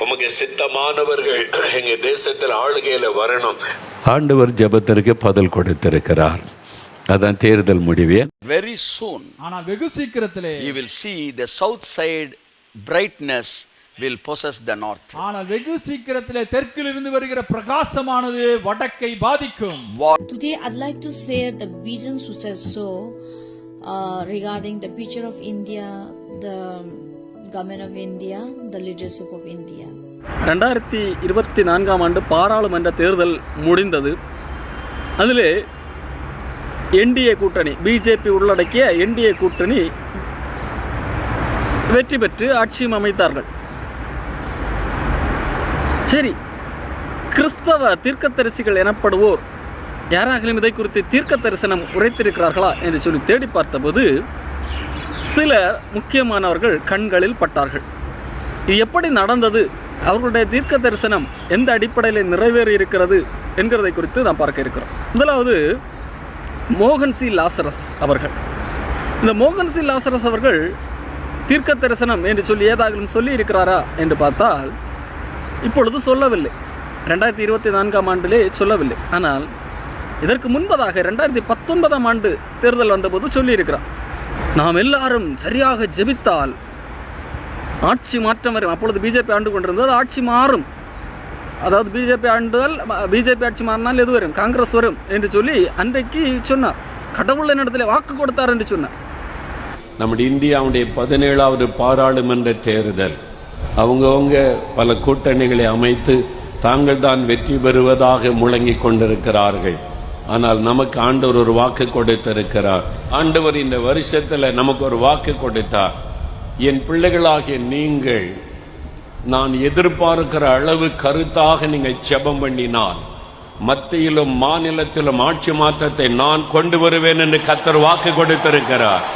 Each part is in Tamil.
உமக்கு சித்தமானவர்கள் எங்க தேசத்தில் ஆளுகையில வரணும். ஆண்டவர் ஜெபத்திற்கு பதில் கொடுத்திருக்கிறார். அதான் தேர்தல் முடிவே. Very soon, ஆனால் வெகு சீக்கிரத்திலே you will see the south side brightness will possess the north. ஆனால் வெகு சீக்கிரத்திலே தெற்கிலிருந்து வருகிற பிரகாசமானது வடக்கை பாதிக்கும். Today I'd like to share the visions which I saw regarding the future of India, the government of India, the leadership of India. 2024 ஆண்டு பாராளுமன்ற தேர்தல் முடிந்தது. அதில் என்டிஏ கூட்டணி, பிஜேபி உள்ளடக்கிய என்டிஏ கூட்டணி வெற்றி பெற்று ஆட்சியும் அமைத்தார்கள். சரி, கிறிஸ்தவ தீர்க்கதரிசிகள் எனப்படுவோர் யாராகிலும் இதை குறித்து தீர்க்க தரிசனம் உரைத்திருக்கிறார்களா என்று சொல்லி தேடி பார்த்தபோது சில முக்கியமானவர்கள் கண்களில் பட்டார்கள். இது எப்படி நடந்தது, அவர்களுடைய தீர்க்க தரிசனம் எந்த அடிப்படையில் நிறைவேறி இருக்கிறது என்கிறதை குறித்து நாம் பார்க்க இருக்கிறோம். முதலாவது மோகன் சி லாசரஸ் அவர்கள். இந்த மோகன் சி லாசரஸ் அவர்கள் தீர்க்க தரிசனம் என்று சொல்லி ஏதாகிலும் சொல்லி இருக்கிறாரா என்று பார்த்தால் இப்பொழுது சொல்லவில்லை. 2024 ஆண்டிலே சொல்லவில்லை. ஆனால் இதற்கு முன்பதாக 2019 ஆண்டு தேர்தல் வந்தபோது சொல்லியிருக்கிறார், நாம் எல்லாரும் சரியாக ஜெபித்தால் ஆட்சி மாற்றம் வரும். அப்பொழுது பிஜேபி ஆண்டு கொண்டிருந்தது, ஆட்சி மாறும். அதாவது பிஜேபி ஆட்சி மாறினால் எது வரும், காங்கிரஸ் வரும் என்று சொல்லி அன்றைக்கு சொன்னார். கடவுள் என்னிடத்துல வாக்கு கொடுத்தார் என்று சொன்னார். நம்முடைய இந்தியாவுடைய 17வது பாராளுமன்ற தேர்தல், அவங்கவங்க பல கூட்டணிகளை அமைத்து தாங்கள் தான் வெற்றி பெறுவதாக முழங்கிக் கொண்டிருக்கிறார்கள். ஆனால் நமக்கு ஆண்டவர் ஒரு வாக்கு கொடுத்திருக்கிறார். ஆண்டவர் இந்த வருஷத்துல நமக்கு ஒரு வாக்கு கொடுத்தார். என் பிள்ளைகளாகிய நீங்கள் நான் எதிர்பார்க்கிற அளவு கருத்தாக நீங்கள் ஜெபம் பண்ணினால் மத்தியிலும் மாநிலத்திலும் ஆட்சி மாற்றத்தை நான் கொண்டு வருவேன் என்று கர்த்தர் வாக்கு கொடுத்திருக்கிறார்.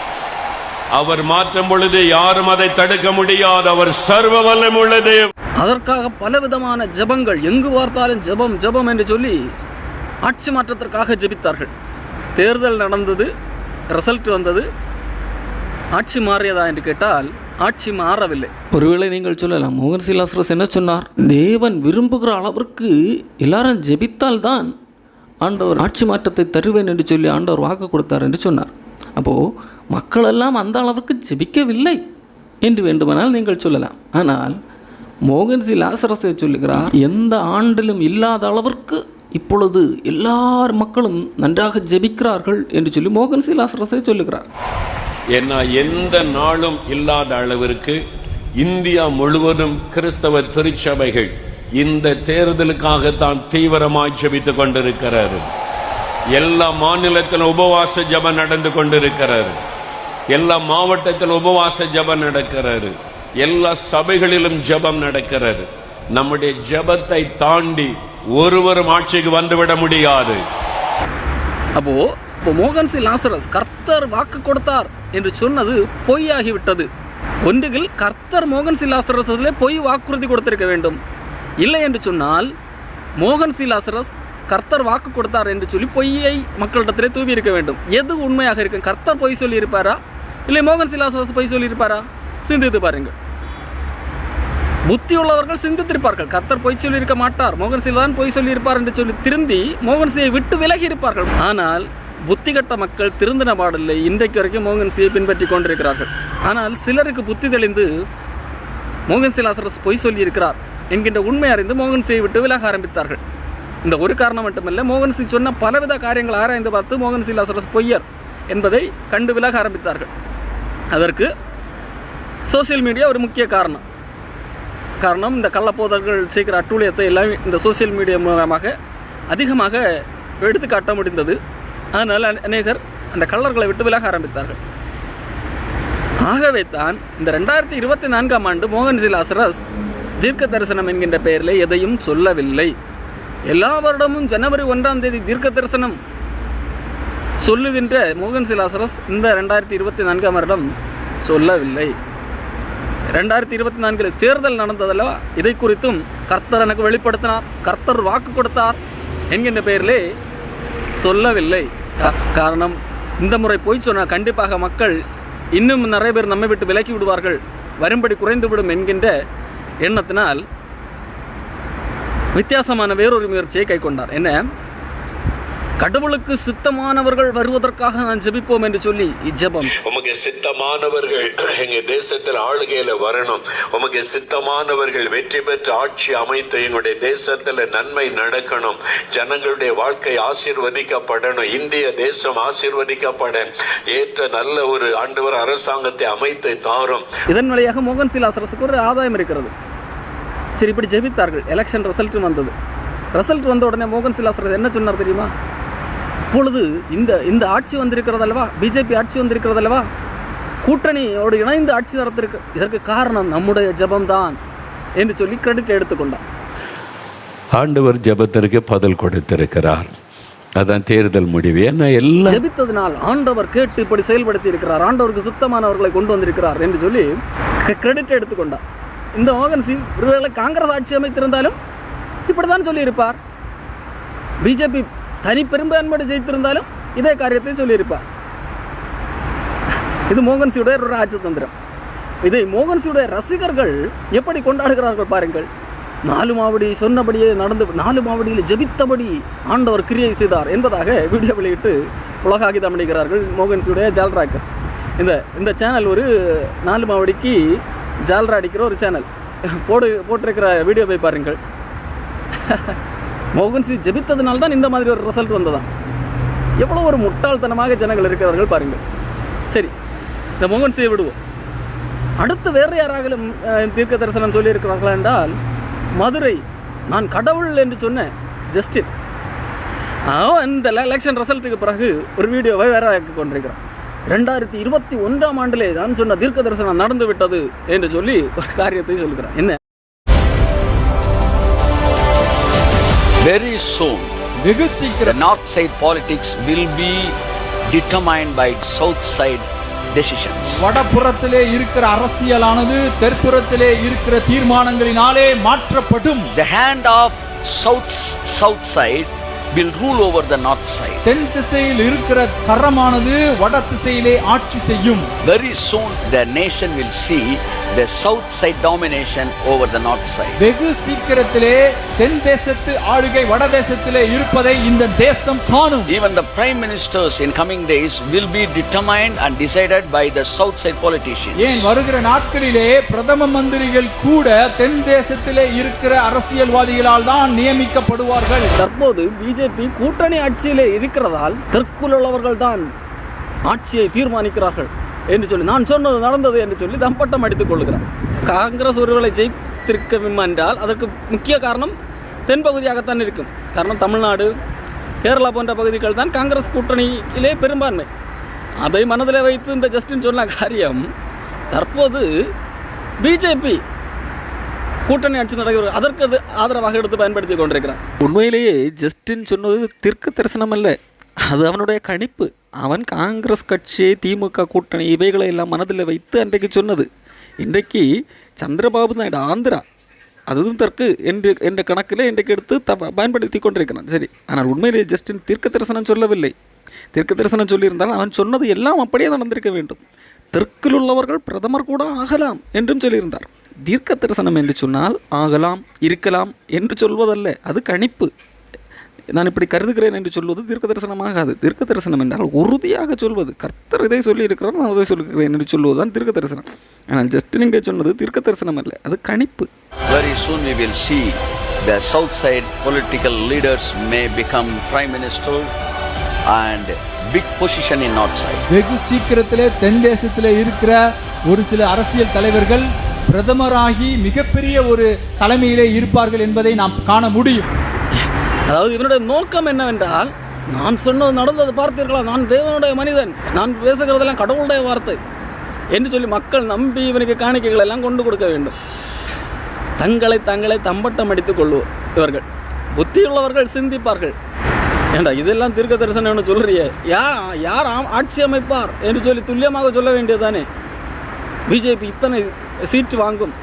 அவர் மாற்றும் பொழுது யாரும் அதை தடுக்க முடியாது. அவர் சர்வ வல்லமை உள்ளது. அதற்காக பலவிதமான ஜெபங்கள், எங்கு பார்த்தாலும் ஜெபம் ஜெபம் என்று சொல்லி ஆட்சி மாற்றத்திற்காக ஜெபித்தார்கள். தேர்தல் நடந்தது, ரிசல்ட் வந்தது, ஆட்சி மாறியதா என்று கேட்டால் ஆட்சி மாறவில்லை. ஒருவேளை நீங்கள் சொல்லலாம், மோகன் சி லாசரஸ் என்ன சொன்னார், தேவன் விரும்புகிற அளவிற்கு எல்லாரும் ஜெபித்தால் தான் ஆண்டவர் ஆட்சி மாற்றத்தை தருவேன் என்று சொல்லி ஆண்டவர் வாக்கு கொடுத்தார் என்று சொன்னார். அப்போது மக்கள் எல்லாம் அந்த அளவுக்கு ஜெபிக்கவில்லை என்று வேண்டுமானால் நீங்கள் சொல்லலாம். ஆனால் மோகன் சி லாசரஸை சொல்லுகிறார், எந்த ஆண்டிலும் இல்லாத அளவிற்கு இப்பொழுது எல்லார் மக்களும் நன்றாக ஜெபிக்கிறார்கள் என்று சொல்லி மோகன் சி லாசரஸை சொல்லுகிறார். ஏன்னா எந்த நாளும் இல்லாத அளவிற்கு இந்தியா முழுவதும் கிறிஸ்தவ திருச்சபைகள் இந்த தேர்தலுக்காகத்தான் தீவிரமாய் ஜெபித்துக் கொண்டிருக்கிறார். எல்லா மாநிலத்திலும் உபவாச ஜெபம் நடந்து கொண்டிருக்கிறார். எல்லா மாவட்டத்திலும் உபவாச ஜெபம் நடக்கிறாரு. எல்லா சபைகளிலும் ஜெபம் நடக்கிறது. நம்முடைய ஜெபத்தை தாண்டி ஒருவரும் ஆட்சிக்கு வந்துவிட முடியாது. அப்போ மோகன் சி லாசரஸ் கர்த்தர் வாக்கு கொடுத்தார் என்று சொன்னது பொய்யாகிவிட்டது. ஒன்றுகில் கர்த்தர் மோகன் சி லாசரஸிலே பொய் வாக்குறுதி கொடுத்திருக்க வேண்டும். இல்லை என்று சொன்னால் மோகன் சி லாசரஸ் கர்த்தர் வாக்கு கொடுத்தார் என்று சொல்லி பொய்யை மக்களிடத்திலே தூவி இருக்க வேண்டும். எது உண்மையாக இருக்கு? கர்த்தர் பொய் சொல்லி இருப்பாரா, இல்லை மோகன் சி லாசரஸ் பொய் சொல்லி இருப்பாரா? சிந்தித்து பாருங்கள். புத்தி உள்ளவர்கள் சிந்தித்திருப்பார்கள், கர்த்தர் பொய் சொல்லி இருக்க மாட்டார், மோகன் சில் தான் பொய் சொல்லி இருப்பார் என்று சொல்லி திருந்தி மோகன் சியை விட்டு விலகி இருப்பார்கள். ஆனால் புத்தி கட்ட மக்கள் திருந்தின பாடில்லை. இன்றைக்கு வரைக்கும் மோகன் சியை பின்பற்றி கொண்டிருக்கிறார்கள். ஆனால் சிலருக்கு புத்தி தெளிந்து மோகன் சி லாசரஸ் பொய் சொல்லி இருக்கிறார் என்கின்ற உண்மை அறிந்து மோகன் சியை விட்டு விலக ஆரம்பித்தார்கள். இந்த ஒரு காரணம் மட்டுமல்ல, மோகன் சி சொன்ன பலவித காரியங்கள் ஆராய்ந்து பார்த்து மோகன் சி லாசரஸ் பொய்யர் என்பதை கண்டு விலக ஆரம்பித்தார்கள். அதற்கு சோசியல் மீடியா ஒரு முக்கிய காரணம். இந்த கள்ளப்போதர்கள் செய்கிற அட்டூழியத்தை எல்லாம் இந்த சோசியல் மீடியா மூலமாக அதிகமாக எடுத்து காட்ட முடிந்தது. அதனால் அநேகர் அந்த கள்ளர்களை விட்டு விலக ஆரம்பித்தார்கள். ஆகவே தான் இந்த 2024 ஆண்டு மோகன் சி லாசரஸ் தீர்க்க தரிசனம் என்கின்ற பெயரில் எதையும் சொல்லவில்லை. எல்லா வருடமும் ஜனவரி 1ஆம் தேதி தீர்க்க தரிசனம் சொல்லுகின்ற மோகன் சி லாசரஸ் இந்த 2024 வருடம் சொல்லவில்லை. 2024 தேர்தல் நடந்ததில் இதை குறித்தும் கர்த்தர் எனக்கு வெளிப்படுத்தினார், கர்த்தர் வாக்கு கொடுத்தார் என்கின்ற பெயரிலே சொல்லவில்லை. காரணம், இந்த முறை போய் சொன்னால் கண்டிப்பாக மக்கள் இன்னும் நிறைய பேர் நம்மை விட்டு விலக்கி விடுவார்கள், வரும்படி குறைந்துவிடும் என்கின்ற எண்ணத்தினால் வித்தியாசமான வேறொரு முயற்சியை கை கொண்டார். என்ன, கடவுளுக்கு சித்தமானவர்கள் வருவதற்காக நான் ஜெபிப்போம் என்று சொல்லி ஜெபம். உமக்கு சித்தமானவர்கள் எங்க தேசத்தில் ஆளுகையில வரணும். உமக்கு சித்தமானவர்கள் வெற்றி பெற்று ஆட்சி அமைத்து எங்களுடைய தேசத்துல நன்மை நடக்கணும். ஜனங்களுடைய வாழ்க்கை ஆசீர்வதிக்கப்படணும். இந்திய தேசம் ஆசீர்வதிக்கப்பட ஏற்ற நல்ல ஒரு ஆண்டவர் அரசாங்கத்தை அமைத்து தாரும். இதன் வழியாக மோகன் சிலாசரசுக்கு ஒரு ஆதாயம் இருக்கிறது. சரி, இப்படி ஜெபித்தார்கள். எலெக்ஷன் ரிசல்ட் வந்தது. ரிசல்ட் வந்த உடனே மோகன் சிலாசரஸ் என்ன சொன்னார் தெரியுமா? இப்பொழுது இந்த ஆட்சி வந்திருக்கிறது அல்லவா, பிஜேபி ஆட்சி வந்திருக்கிறது அல்லவா, கூட்டணியோடு இணைந்து ஆட்சி நடத்திருக்கு, இதற்கு காரணம் நம்முடைய ஜெபம்தான் என்று சொல்லி கிரெடிட் எடுத்துக்கொண்டார். ஆண்டவர் ஜெபத்திற்கு பதில் கொடுத்திருக்கிறார். அதான் தேர்தல் முடிவு. ஏன்னா எல்லாம் ஜெபித்ததினால் ஆண்டவர் கேட்டு இப்படி செயல்படுத்தி இருக்கிறார், ஆண்டவருக்கு சுத்தமானவர்களை கொண்டு வந்திருக்கிறார் என்று சொல்லி கிரெடிட் எடுத்துக்கொண்டார். இந்த மோகன் சிங் ஒருவேளை காங்கிரஸ் ஆட்சி அமைத்திருந்தாலும் இப்படித்தான் சொல்லியிருப்பார். பிஜேபி தனி பெரும்பான்மையோடு ஜெயித்திருந்தாலும் இதே காரியத்தை சொல்லியிருப்பார். இது மோகன்சியுடைய ஒரு ராஜதந்திரம். இதை மோகன்சியுடைய ரசிகர்கள் எப்படி கொண்டாடுகிறார்கள் பாருங்கள். 4 மாவடி சொன்னபடியே நடந்து 4 மாவடியில் ஜெபித்தபடி ஆண்டவர் கிரியை செய்தார் என்பதாக வீடியோ வெளியிட்டு உலகாகிதம் அணிகிறார்கள் மோகன்சியுடைய ஜால்ராக்கர். இந்த சேனல் ஒரு 4 மாவடிக்கு ஜால்ரா அடிக்கிற ஒரு சேனல். போட்டிருக்கிற வீடியோவை பாருங்கள். மோகன்சி ஜெபித்ததுனால தான் இந்த மாதிரி ஒரு ரிசல்ட் வந்ததான். எவ்வளோ ஒரு முட்டாள்தனமாக ஜனங்கள் இருக்கிறார்கள் பாருங்கள். சரி, இந்த மோகன்சியை விடுவோம். அடுத்து வேறு யாராகலும் தீர்க்க தரிசனம் சொல்லியிருக்கிறார்களா என்றால், மதுரை நான் கடவுள் என்று சொன்ன ஜஸ்டின் இந்த எலெக்ஷன் ரிசல்ட்டுக்கு பிறகு ஒரு வீடியோவை வேற ஆக்கி கொண்டிருக்கிறான். 2021ஆம் ஆண்டிலே தான் சொன்ன தீர்க்க தரிசனம் நடந்து விட்டது என்று சொல்லி ஒரு காரியத்தை சொல்லுகிறான். என்ன, Very soon, வெகு the சீக்கிரம் north side politics will be determined by south side decisions. வடபுறத்திலே இருக்கிற அரசியலானது தெற்புறத்திலே இருக்கிற தீர்மானங்களினாலே மாற்றப்படும். The hand of south side will rule over the north side. தென் திசையில் இருக்கிற கரமானது வட திசையிலே ஆட்சி செய்யும். Very soon the nation will see the south side domination over the north side. வெகு சீக்கிரத்திலே தென் தேசத்து ஆளுகை வட தேசத்திலே இருப்பதை இந்த தேசம் காணும். Even the prime ministers in coming days will be determined and decided by the south side politicians. ஏன் வருகிற நாட்களிலே பிரதம மந்திரிகள் கூட தென் தேசத்திலே இருக்கிற அரசியல்வாதிகளால் தான் நியமிக்கப்படுவார்கள். தற்போது பிஜேபி கூட்டணி ஆட்சியிலே இருக்கிறதால் தெற்குள் உள்ளவர்கள் தான் ஆட்சியை தீர்மானிக்கிறார்கள் என்று சொல்லி நான் சொன்னது நடந்தது என்று சொல்லி தம்பட்டம் அடித்துக் கொள்கிறார். காங்கிரஸ் ஒருவேளை ஜெயித்திருக்கும் என்றால் அதற்கு முக்கிய காரணம் தென்பகுதியாகத்தான் இருக்கும். காரணம் தமிழ்நாடு, கேரளா போன்ற பகுதிகள் தான் காங்கிரஸ் கூட்டணியிலே பெரும்பான்மை. அதை மனதில் வைத்து இந்த ஜஸ்டின் சொன்ன காரியம் தற்போது பிஜேபி கூட்டணி ஆட்சி நடக்கிறது, அதற்கு அது ஆதரவாக எடுத்து பயன்படுத்தி கொண்டிருக்கிறார். உண்மையிலேயே ஜஸ்டின் சொன்னது தீர்க்க தரிசனம் அல்ல, அது அவனுடைய கணிப்பு. அவன் காங்கிரஸ் கட்சி, திமுக கூட்டணி இவைகளை எல்லாம் மனதில் வைத்து அன்றைக்கு சொன்னது. இன்றைக்கு சந்திரபாபு நாயுடு ஆந்திரா அதுவும் தற்கு என்ற கணக்கில் இன்றைக்கு எடுத்து பயன்படுத்தி கொண்டிருக்கிறான். சரி, ஆனால் உண்மையிலேயே ஜஸ்டின் தீர்க்க தரிசனம் சொல்லவில்லை. தீர்க்க தரிசனம் சொல்லியிருந்தால் அவன் சொன்னது எல்லாம் அப்படியே நடந்திருக்க வேண்டும். தெற்கில் உள்ளவர்கள் பிரதமர் கூட ஆகலாம் என்றும் சொல்லியிருந்தார். தீர்க்க தரிசனம் என்று சொன்னால் ஆகலாம், இருக்கலாம் என்று சொல்வதல்ல, அது கணிப்பு. நான் இப்படி கருதுகிறேன் என்று சொல்வது தீர்க்க தரிசனமாகாது. தீர்க்க தரிசனம் என்றால் உறுதியாக சொல்வது. கர்த்தர் இதை சொல்லியிருக்கிறார், நான் அதை சொல்லுகிறேன் என்று சொல்வதுதான் தீர்க்க தரிசனம். ஆனால் ஜஸ்டின் இங்கே சொன்னது தீர்க்க தரிசனம் அல்ல, அது கணிப்பு. Very soon we will see the south side political leaders may become prime minister and big position in north side. வெகு சீக்கிரத்திலே தென் தேசத்திலே இருக்கிற ஒரு சில அரசியல் தலைவர்கள் பிரதமராகி மிகப்பெரிய ஒரு தலைமையிலே இருப்பார்கள் என்பதை நாம் காண முடியும். அதாவது இவனுடைய நோக்கம் என்னவென்றால், நான் சொன்னது நடந்தது பார்த்தீர்களா, நான் தேவனுடைய மனிதன், நான் பேசுகிறதெல்லாம் கடவுளுடைய வார்த்தை என்று சொல்லி மக்கள் நம்பி இவனுக்கு காணிக்கைகள் எல்லாம் கொண்டு கொடுக்க வேண்டும். தங்களை தம்பட்டம் அடித்துக் கொள்வோம். இவர்கள் புத்தியுள்ளவர்கள் சிந்திப்பார்கள். ஏண்டா இதெல்லாம் தீர்க்க தரிசனம்னு சொல்றியே, யார் ஆட்சி அமைப்பார் என்று சொல்லி துல்லியமாக சொல்ல வேண்டியதுதானே. பிஜேபி இத்தனை சீட்டு வாங்கும்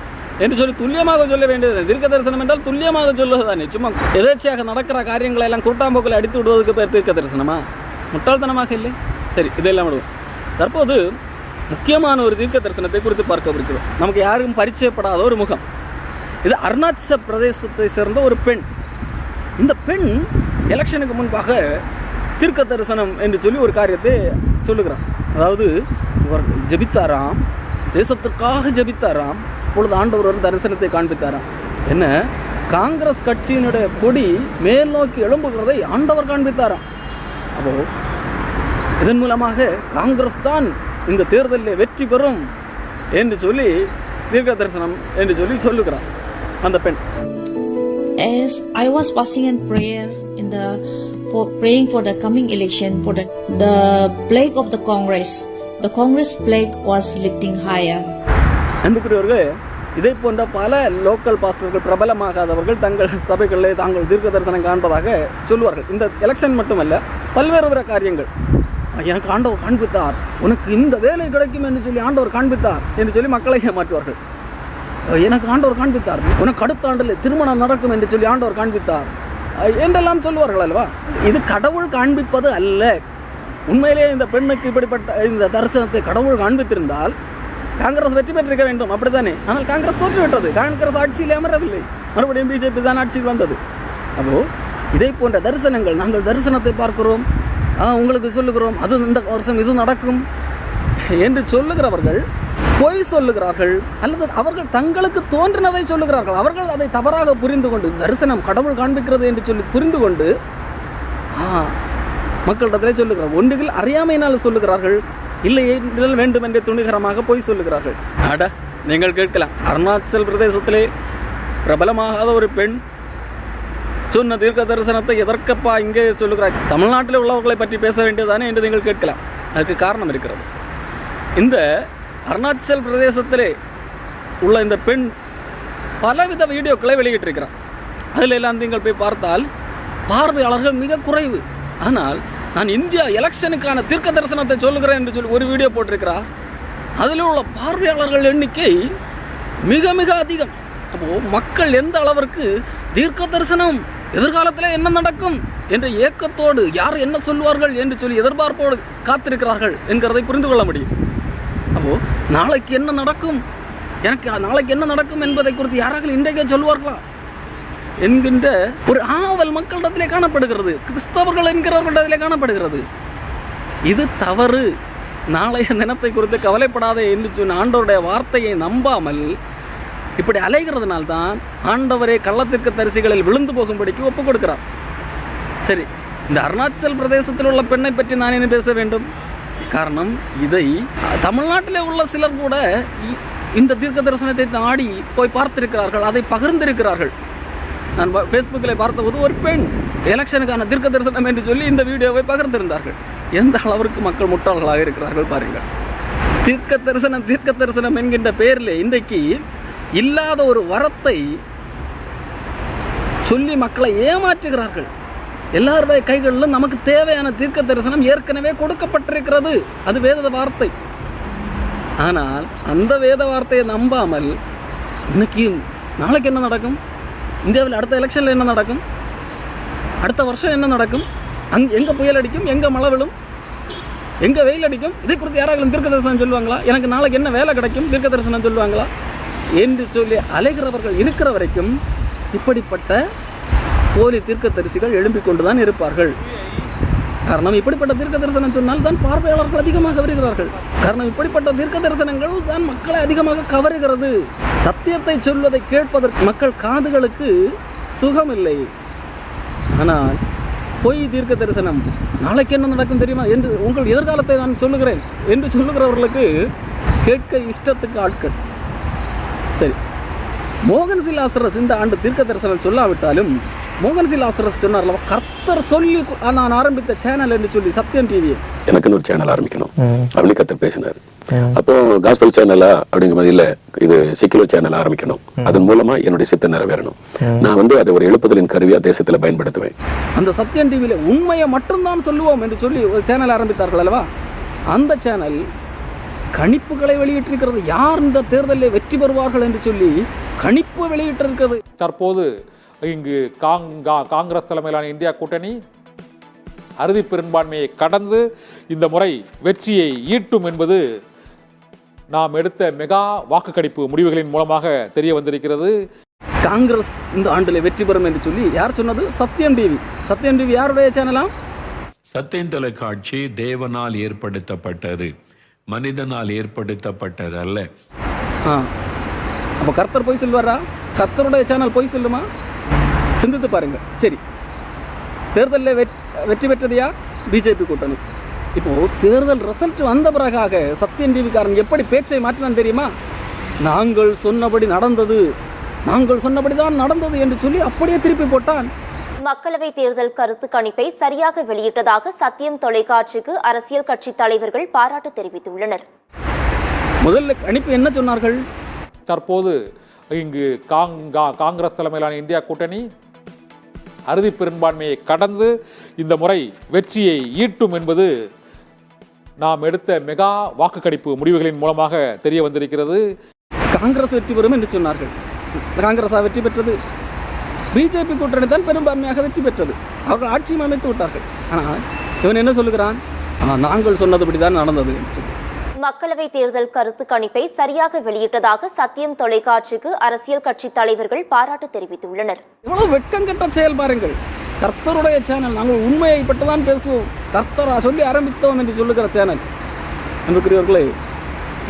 என்று சொல்லி துல்லியமாக சொல்ல வேண்டியது. தீர்க்க தரிசனம் என்றால் துல்லியமாக சொல்லுவதுதானே. சும்மா எதேச்சையாக நடக்கிற காரியங்களை எல்லாம் கூட்டாம்போக்கில் அடித்து விடுவதற்கு பேர் தீர்க்க தரிசனமா? முட்டாள்தனமாக இல்லை. சரி, இதெல்லாம் விடுவோம். தற்போது முக்கியமான ஒரு தீர்க்க தரிசனத்தை குறித்து பார்க்க இருக்கிறோம். நமக்கு யாருக்கும் பரிச்சயப்படாத ஒரு முகம். இது அருணாச்சல பிரதேசத்தை சேர்ந்த ஒரு பெண். இந்த பெண் எலெக்ஷனுக்கு முன்பாக தீர்க்க தரிசனம் என்று சொல்லி ஒரு காரியத்தை சொல்லுகிறார். அதாவது இவர் ஜெபித்தாராம், தேசத்திற்காக ஜெபித்தாராம். அப்பொழுது ஆண்டவர் ஒரு தரிசனத்தை காண்பித்தாராம். என்ன, காங்கிரஸ் கட்சியினுடைய கொடி மேல் நோக்கி எழும்புகிறதை ஆண்டவர் காண்பித்தாராம். அப்போ இதன் மூலமாக காங்கிரஸ் தான் இந்த தேர்தலில் வெற்றி பெறும் என்று சொல்லி தீர்க்க தரிசனம் என்று சொல்லி சொல்லுகிறார் அந்த பெண். As I was passing in prayer in the praying for the coming election for the plague of the Congress plague was lifting higher. அன்புக்குரியவர்களே, இதே போன்ற பல லோக்கல் பாஸ்டர்கள், பிரபலமாகாதவர்கள் தங்கள் சபைகளிலே தாங்கள் தீர்க்க தரிசனம் காண்பதாக சொல்வார்கள். இந்த எலெக்ஷன் மட்டுமல்ல, பல்வேறு காரியங்கள். எனக்கு ஆண்டவர் காண்பித்தார், உனக்கு இந்த வேலை கிடைக்கும் என்று சொல்லி ஆண்டவர் காண்பித்தார் என்று சொல்லி மக்களை ஏமாற்றுவார்கள். எனக்கு ஆண்டவர் காண்பித்தார், உனக்கு அடுத்த ஆண்டில் திருமணம் நடக்கும் என்று சொல்லி ஆண்டவர் காண்பித்தார் என்றெல்லாம் சொல்லுவார்கள் அல்லவா? இது கடவுள் காண்பிப்பது அல்ல. உண்மையிலேயே இந்த பெண்ணுக்கு இப்படிப்பட்ட இந்த தரிசனத்தை கடவுள் காண்பித்திருந்தால் காங்கிரஸ் வெற்றி பெற்றிருக்க வேண்டும், அப்படித்தானே? ஆனால் காங்கிரஸ் தோற்றுவிட்டது. காங்கிரஸ் ஆட்சியில் அமரவில்லை, மறுபடியும் பிஜேபி தான் ஆட்சியில் வந்தது. அப்போது இதே போன்ற தரிசனங்கள், நாங்கள் தரிசனத்தை பார்க்கிறோம், உங்களுக்கு சொல்லுகிறோம், அது இந்த வருஷம் இது நடக்கும் என்று சொல்லுகிறவர்கள் பொய் சொல்லுகிறார்கள், அல்லது அவர்கள் தங்களுக்கு தோன்றினதை சொல்லுகிறார்கள். அவர்கள் அதை தவறாக புரிந்து கொண்டு, தரிசனம் கடவுள் காண்பிக்கிறது என்று சொல்லி புரிந்து கொண்டு மக்களிடத்திலே சொல்லுகிறார்கள். ஒன்றுகள் அறியாமையினால் சொல்லுகிறார்கள், இல்லையே வேண்டும் என்று துணிகரமாக பொய் சொல்லுகிறார்கள். அட, நீங்கள் கேட்கலாம், அருணாச்சல் பிரதேசத்திலே பிரபலமாகாத ஒரு பெண் சொன்ன தீர்க்க தரிசனத்தை எதற்கப்பா இங்கே சொல்லுகிறார்? தமிழ்நாட்டில் உள்ளவர்களை பற்றி பேச வேண்டியதானே என்று நீங்கள் கேட்கலாம். அதுக்கு காரணம் இருக்கிறது. இந்த அருணாச்சல் பிரதேசத்திலே உள்ள இந்த பெண் பலவித வீடியோக்களை வெளியிட்டிருக்கிறார். அதில் எல்லாம் நீங்கள் போய் பார்த்தால் பார்வையாளர்கள் மிக குறைவு. ஆனால் நான் இந்தியா எலெக்ஷனுக்கான தீர்க்க தரிசனத்தை சொல்லுகிறேன் என்று சொல்லி ஒரு வீடியோ போட்டிருக்கிறார். அதில் உள்ள பார்வையாளர்கள் எண்ணிக்கை மிக மிக அதிகம். அப்போது மக்கள் எந்த அளவிற்கு தீர்க்க தரிசனம், எதிர்காலத்தில் என்ன நடக்கும் என்ற ஏக்கத்தோடு, யார் என்ன சொல்வார்கள் என்று சொல்லி எதிர்பார்ப்போடு காத்திருக்கிறார்கள் என்கிறதை புரிந்து கொள்ள முடியும். அப்போது நாளைக்கு என்ன நடக்கும், எனக்கு நாளைக்கு என்ன நடக்கும் என்பதை குறித்து யாராக இன்றைக்கே சொல்வார்களா என்கின்ற ஒரு ஆவல் மக்களிடத்திலே காணப்படுகிறது, கிறிஸ்தவர்கள் என்கிறவர்களிடத்திலே காணப்படுகிறது. இது தவறு. நாளைய தினத்தை குறித்து கவலைப்படாதே என்று சொன்ன ஆண்டவருடைய வார்த்தையை நம்பாமல் இப்படி அலைகிறதுனால்தான் ஆண்டவரே கள்ளத்திற்கு தரிசிகளில் விழுந்து போகும்படிக்கு ஒப்புக் கொடுக்கிறார். சரி, இந்த அருணாச்சல் பிரதேசத்தில் உள்ள பெண்ணை பற்றி நான் என்ன பேச வேண்டும்? காரணம், இதை தமிழ்நாட்டிலே உள்ள சிலர் கூட இந்த தீர்க்க தரிசனத்தை நாடி போய் பார்த்திருக்கிறார்கள், அதை பகிர்ந்திருக்கிறார்கள். நான் ஃபேஸ்புக்கில் பார்த்தபோது ஒரு பெண் எலெக்ஷனுக்கான தீர்க்க தரிசனம் என்று சொல்லி இந்த வீடியோவை பகிர்ந்திருந்தார்கள். எந்த அளவிற்கு மக்கள் முட்டாள்களாக இருக்கிறார்கள் பாருங்கள். தீர்க்க தரிசனம் என்கின்ற பெயரில் இன்றைக்கு இல்லாத ஒரு வரத்தை சொல்லி மக்களை ஏமாற்றுகிறார்கள். எல்லாருடைய கைகளிலும் நமக்கு தேவையான தீர்க்க தரிசனம் ஏற்கனவே கொடுக்கப்பட்டிருக்கிறது, அது வேத வார்த்தை. ஆனால் அந்த வேத வார்த்தையை நம்பாமல் இன்னைக்கு நாளைக்கு என்ன நடக்கும், இந்தியாவில் அடுத்த எலெக்ஷனில் என்ன நடக்கும், அடுத்த வருஷம் என்ன நடக்கும், எங்கே புயல் அடிக்கும், எங்கே மழை விழும், எங்கே வெயில் அடிக்கும், இதை குறித்து யாராவது தீர்க்க தரிசனம் சொல்லுவாங்களா? எனக்கு நாளைக்கு என்ன வேலை கிடைக்கும், தீர்க்க தரிசனம் சொல்லுவாங்களா என்று சொல்லி அலைகிறவர்கள் இருக்கிற வரைக்கும் இப்படிப்பட்ட போலி தீர்க்க தரிசிகள் எழும்பிக் கொண்டுதான் இருப்பார்கள். காரணம், இப்படிப்பட்ட தீர்க்க தரிசனம் சொன்னால் தான் பார்வையாளர்கள் அதிகமாக வருகிறார்கள். காரணம், இப்படிப்பட்ட தீர்க்க தரிசனங்கள் தான் மக்களை அதிகமாக கவருகிறது. சத்தியத்தை சொல்வதை கேட்பதற்கு மக்கள் காதுகளுக்கு சுகமில்லை. ஆனால் பொய் தீர்க்க தரிசனம், நாளைக்கு என்ன நடக்கும் தெரியுமா என்று, உங்கள் எதிர்காலத்தை நான் சொல்லுகிறேன் என்று சொல்லுகிறவர்களுக்கு கேட்க இஷ்டத்துக்கு ஆட்கள். சரி, மோகன் சி லாசரஸ் இந்த ஆண்டு தீர்க்க தரிசனம் சொல்லாவிட்டாலும் மோகன் சி லாசரஸ் சொன்னார்ல, கர்த்தர் சொல்லி நான் ஆரம்பித்த சேனல் என்று சொல்லி சத்தியம் டிவி எனக்குன்னு ஒரு சேனல் ஆரம்பிக்கணும் அப்படி கர்த்தர் பேசினார். அப்போ காஸ்பல் சேனலா அப்படிங்கிற மாதிரி இல்ல, இது செக்குலர் சேனல் ஆரம்பிக்கணும், அதன் மூலமா என்னுடைய சித்தம் நிறைவேறணும். நான் அதை ஒரு எழுப்புதலின் கருவியா தேசத்துல பயன்படுத்துவேன். அந்த சத்தியம் டிவியில உண்மையை மட்டும்தான் சொல்லுவோம் என்று சொல்லி ஒரு சேனல் ஆரம்பித்தார்கள் அல்லவா? அந்த சேனல் கணிப்புகளை வெளியிட்டிருக்கிறது. யார் இந்த தேர்தலில் வெற்றி பெறுவார்கள் என்று சொல்லி கணிப்பு வெளியிட்டிருக்கிறது. தற்போது இங்கு காங்கிரஸ் தலைமையிலான இந்தியா கூட்டணி அறுதி பெரும்பான்மையை கடந்து இந்த முறை வெற்றியை ஈட்டும் என்பது நாம் எடுத்த மெகா வாக்குக்கணிப்பு முடிவுகளின் மூலமாக தெரிய வந்திருக்கிறது. காங்கிரஸ் இந்த ஆண்டில் வெற்றி பெறும் என்று சொல்லி யார் சொன்னது? சத்யம் டிவி. சத்யம் டிவி யாருடைய சேனலாம்? சத்தியம் தொலைக்காட்சி தேவனால் ஏற்படுத்தப்பட்டது, மனிதனால் ஏற்படுத்தப்பட்டது அல்ல. அப்போ கர்த்தர் போய் சொல்வாரா? கர்த்தருடைய சேனல் போய் சொல்லுமா? சிந்தித்து பாருங்க. சரி, தேர்தலில் வெற்றி பெற்றது யார்? பிஜேபி கூட்டணி. இப்போ தேர்தல் ரிசல்ட் வந்த பிறகாக சத்யம் டிவிக்காரன் எப்படி பேச்சை மாற்றினான் தெரியுமா? நாங்கள் சொன்னபடி நடந்தது, நாங்கள் சொன்னபடிதான் நடந்தது என்று சொல்லி அப்படியே திருப்பி போட்டான். மக்களவை தேர்தல் கருத்து கணிப்பை சரியாக வெளியிட்டதாக சத்தியம் தொலைக்காட்சிக்கு அரசியல் கட்சி தலைவர்கள் பாராட்டு தெரிவித்துள்ளனர். முதல்ல கணிப்பு என்ன சொன்னார்கள்? தற்போது இங்கு காங்கிரஸ் தலைமையிலான இந்தியா கூட்டணி அறுதி பெரும்பான்மையை கடந்து இந்த முறை வெற்றியை ஈட்டும் என்பது நாம் எடுத்த மெகா வாக்கு கணிப்பு முடிவுகளின் மூலமாக தெரிய வந்திருக்கிறது. காங்கிரஸ் வெற்றி பெறும் என்று சொன்னார்கள். காங்கிரஸா வெற்றி பெற்றது? பிஜேபி கூட்டணி தான் பெரும்பான்மையாக வெற்றி பெற்றது. அவர்கள் ஆட்சியும் அமைத்து விட்டார்கள். ஆனால் இவன் என்ன சொல்லுகிறான்? நாங்கள் சொன்னதுபடிதான் நடந்தது என்று சொல்லி. மக்களவை தேர்தல் கருத்து கணிப்பை சரியாக வெளியிட்டதாக சத்தியம் தொலைக்காட்சிக்கு அரசியல் கட்சி தலைவர்கள் பாராட்டு தெரிவித்துள்ளனர். எவ்வளவு வெட்கங்கெட்ட செயல் பாருங்கள். கர்த்தருடைய சேனல், நாங்கள் உண்மையை பட்டுதான் பேசுவோம், கர்த்தரா சொல்லி ஆரம்பித்தோம் என்று சொல்லுகிற சேனல். அன்புக்குரியவர்களே,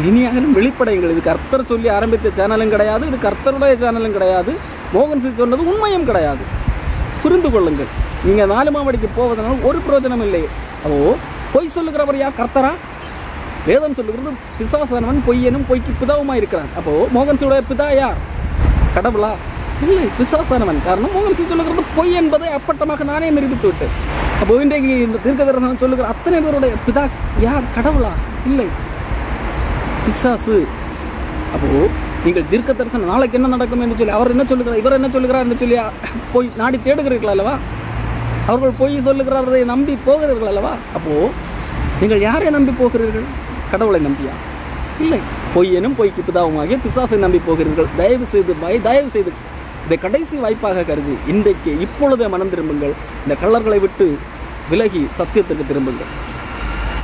இனியாகலும் வெளிப்படையுங்கள். இது கர்த்தர் சொல்லி ஆரம்பித்த சேனலும் கிடையாது, இது கர்த்தருடைய சேனலும் கிடையாது, மோகன் சிங் சொன்னது உண்மையும் கிடையாது. புரிந்து கொள்ளுங்கள். நீங்கள் 4 மாவடிக்கு போவதனால் ஒரு பிரயோஜனம் இல்லை. அப்போ பொய் சொல்லுகிறவர் யார்? கர்த்தரா? வேதம் சொல்லுகிறது பிசாசானவன் பொய்யனும் பொய்க்கு பிதாவுமா இருக்கிறான். அப்போ மோகன் சிங்குடைய பிதா யார்? கடவுளா? இல்லை, பிசாசானவன். காரணம் மோகன் சிங் சொல்லுகிறது பொய் என்பதை அப்பட்டமாக நானே நிரூபித்து விட்டேன். அப்போ இன்றைக்கு இந்த தீர்க்கதரிசனம் சொல்லுகிற அத்தனை பேருடைய பிதா யார்? கடவுளா? இல்லை, பிசாசு. அப்போ நீங்கள் தீர்க்க தரிசனம் நாளைக்கு என்ன நடக்கும் என்று சொல்லி அவர் என்ன சொல்லுகிறார், இவர் என்ன சொல்லுகிறார் என்று சொல்லி போய் நாடி தேடுகிறீர்கள் அல்லவா? அவர்கள் பொய் சொல்லுகிறாரதை நம்பி போகிறீர்கள் அல்லவா? அப்போ நீங்கள் யாரை நம்பி போகிறீர்கள்? கடவுளை நம்பியா? இல்லை, பொய்யனும் பொய்க்கு பிதாவுமாகிய பிசாசை நம்பி போகிறீர்கள். தயவு செய்து இதை கடைசி வாய்ப்பாக கருதி இன்றைக்கு இப்பொழுதே மனம் திரும்புங்கள். இந்த கள்ளர்களை விட்டு விலகி சத்தியத்திற்கு திரும்புங்கள்.